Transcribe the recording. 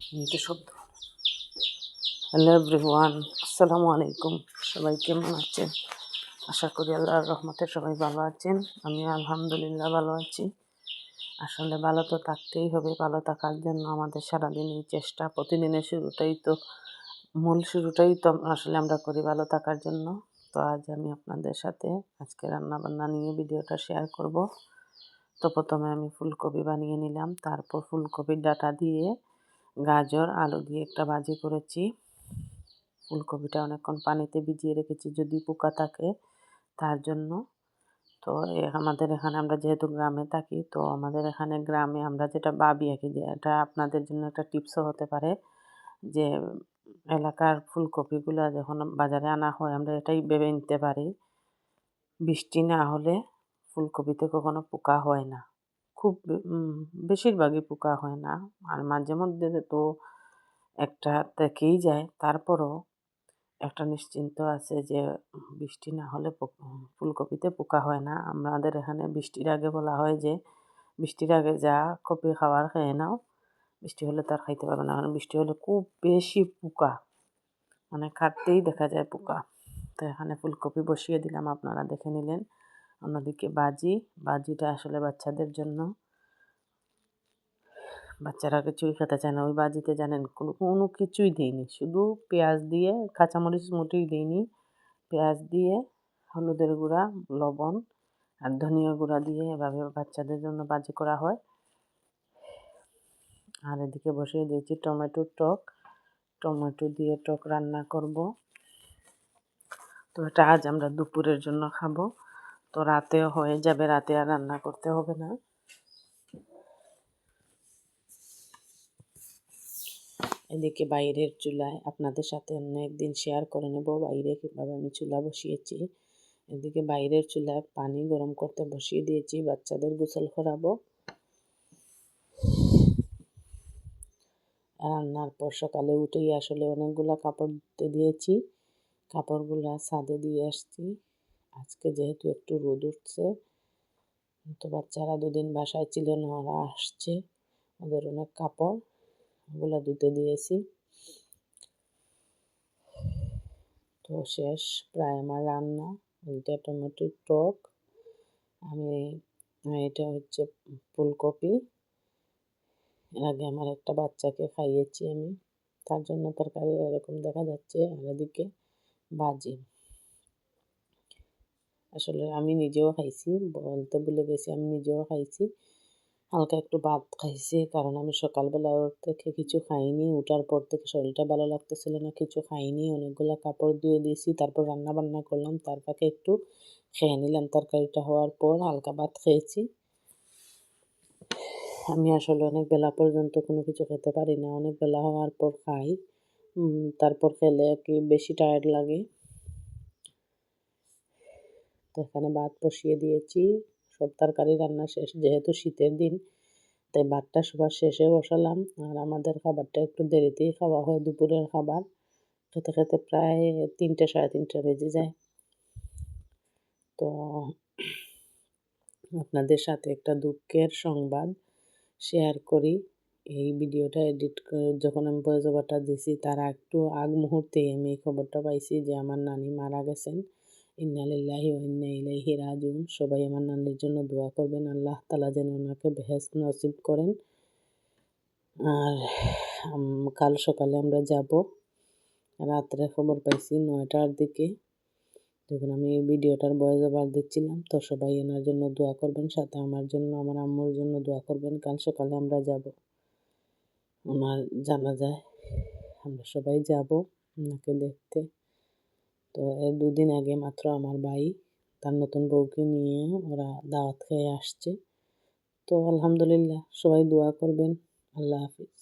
কিন্তু শব্দ। Hello everyone, আসসালামু আলাইকুম। সবাই কেমন আছেন? আশা করি আল্লাহর রহমতে সবাই ভালো আছেন। আমি আলহামদুলিল্লাহ ভালো আছি। আসলে ভালো তো থাকতেই হবে। ভালো থাকার জন্য আমাদের সারাদিনই চেষ্টা, প্রতিদিনের মূল শুরুটাই তো আসলে আমরা করি ভালো থাকার জন্য। তো আজ আমি আপনাদের সাথে আজকে রান্নাবান্না নিয়ে ভিডিওটা শেয়ার করব। তো প্রথমে আমি ফুলকপি বানিয়ে নিলাম, তারপর ফুলকপির ডাঁটা দিয়ে গাজর আলু দিয়ে একটা ভাজি করেছি। ফুলকপিটা অনেকক্ষণ পানিতে ভিজিয়ে রেখেছি যদি পোকা থাকে তার জন্য। তো আমাদের এখানে আমরা যেহেতু গ্রামে থাকি, তো আমাদের এখানে গ্রামে আমরা যেটা ভাবি আর কি, যে এটা আপনাদের জন্য একটা টিপসও হতে পারে, যে এলাকার ফুলকপিগুলো যখন বাজারে আনা হয় আমরা এটাই ভেবে নিতে পারি, বৃষ্টি না হলে ফুলকপিতে কখনো পোকা হয় না। খুব বেশিরভাগই পোকা হয় না, আর মাঝে মধ্যে তো একটা থেকেই যায়। তারপরও একটা নিশ্চিন্ত আছে যে বৃষ্টি না হলে ফুলকপিতে পোকা হয় না। আমাদের এখানে বৃষ্টির আগে বলা হয় যে বৃষ্টির আগে যা কপি খাওয়ার খেয়ে নাও, বৃষ্টি হলে তার খাইতে পারবে না, কারণ বৃষ্টি হলে খুব বেশি পোকা, মানে কাটতেই দেখা যায় পোকা। তো এখানে ফুলকপি বসিয়ে দিলাম, আপনারা দেখে নিলেন। অন্যদিকে বাজিটা আসলে বাচ্চাদের জন্য, বাচ্চারা কিছুই খেতে চায় না। ওই বাজিতে জানেন কোনো কিছুই দিইনি, শুধু পেঁয়াজ দিয়ে, কাঁচামরিচ মোটেই দিইনি, পেঁয়াজ দিয়ে হলুদের গুঁড়া, লবণ আর ধনিয়া গুঁড়া দিয়ে এভাবে বাচ্চাদের জন্য ভাজি করা হয়। আর এদিকে বসিয়ে দিয়েছি টমেটো দিয়ে টক রান্না করব। তো এটা আজ আমরা দুপুরের জন্য খাবো, তো রাতেও হয়ে যাবে, রাতে আর রান্না করতে হবে না। এদিকে বাইরের চুলায় আপনাদের সাথে অন্য একদিন শেয়ার করে নেব বাইরে কীভাবে আমি চুলা বসিয়েছি। এদিকে বাইরের চুলায় পানি গরম করতে বসিয়ে দিয়েছি, বাচ্চাদের গোসল করাবো। রান্নার পর সকালে উঠেই আসলে অনেকগুলো কাপড় ধুতে দিয়েছি, কাপড়গুলো ছাদে দিয়ে আসছি। আজকে যেহেতু একটু রোদ উঠছে, তো বাচ্চারা দুদিন বাসায় ছিল না, ওরা আসছে, ওদের অনেক কাপড়, ওগুলো ধুতে দিয়েছি। তো শেষ প্রায় আমার রান্না। এটা টমেটোর টক, এটা হচ্ছে ফুলকপি। এর আগে আমার একটা বাচ্চাকে খাইয়েছি আমি, তার জন্য তরকারি এরকম দেখা যাচ্ছে। আর এদিকে ভাজি, আসলে আমি নিজেও খাইছি, বলতে ভুলে গেছি, আমি নিজেও খাইছি। হালকা একটু ভাত খাইছি, কারণ আমি সকালবেলা থেকে কিছু খাইনি। ওঠার পর থেকে শরীরটা ভালো লাগতেছিল না, কিছু খাইনি। অনেকগুলো কাপড় ধুয়ে দিয়েছি, তারপর রান্না বান্না করলাম, তার ফাঁকে একটু খেয়ে নিলাম। তরকারিটা হওয়ার পর হালকা ভাত খেয়েছি। আমি আসলে অনেক বেলা পর্যন্ত কোনো কিছু খেতে পারি না, অনেক বেলা হওয়ার পর খাই। তারপর খেলে কি বেশি টায়ার্ড লাগে। তো এখানে ভাত বসিয়ে দিয়েছি, সব তরকারি রান্না শেষ। যেহেতু শীতের দিন, তাই ভাতটা সবার শেষে বসালাম। আর আমাদের খাবারটা একটু দেরিতেই খাওয়া হয়, দুপুরের খাবার খেতে খেতে প্রায় 3টে, 3:30 বেজে যায়। তো আপনাদের সাথে একটা দুঃখের সংবাদ শেয়ার করি। এই ভিডিওটা যখন আমি ভয়েস ওভারটা দিছি, তার একটু আগ মুহূর্তেই আমি এই খবরটা পাইছি যে আমার নানি মারা গেছেন। ইন্না লিল্লাহি ওয়া ইন্না ইলাইহি রাজিউন। সবাই আমার নানির জন্য দোয়া করবেন, আল্লাহ তাআলা যেন ওনাকে বেহেশত নসিব করেন। আর কাল সকালে আমরা যাব। রাত্রে খবর পাইছি 9টার দিকে, যখন আমি এই ভিডিওটার ভয়েস ওভার দিচ্ছিলাম। তো সবাই ওনার জন্য দোয়া করবেন, সাথে আমার জন্য, আমার আম্মুর জন্য দোয়া করবেন। কাল সকালে আমরা যাব ওনার জানাজায়, আমরা সবাই যাব ওনাকে দেখতে। তো এর 2 দিন আগে মাত্র আমার ভাই তার নতুন বউকে নিয়ে ওরা দাওয়াত খেয়ে আসছে। তো আলহামদুলিল্লাহ, সবাই দোয়া করবেন। আল্লাহ হাফিজ।